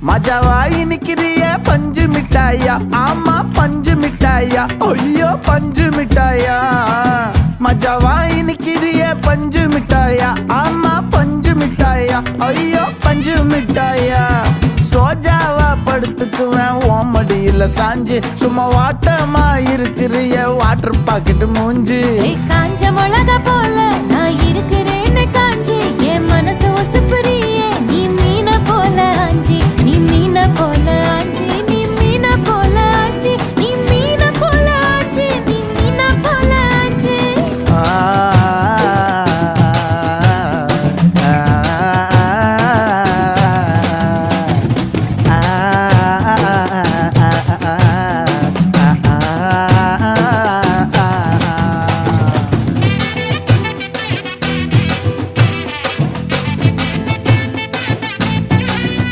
மஜாவா இனிக்கிறிய பஞ்சு மிட்டாயா, ஆமா பஞ்சு மிட்டாயா, ஐயோ பஞ்சு மிட்டாயா. மஜாவா இனிக்கிறிய பஞ்சு மிட்டாயா, ஆமா பஞ்சு மிட்டாயா, ஐயோ பஞ்சு மிட்டாயா. சோஜாவா படுத்துக்குவேன் ஓமடியில சாஞ்சு, சும்மா வாட்டமா இருக்கிறிய வாட்டர் பாக்கெட் மூஞ்சி. காஞ்ச மிளகா போல நான் இருக்கிறேன்னு காஞ்சி என் மனசு ஒசுப்புரி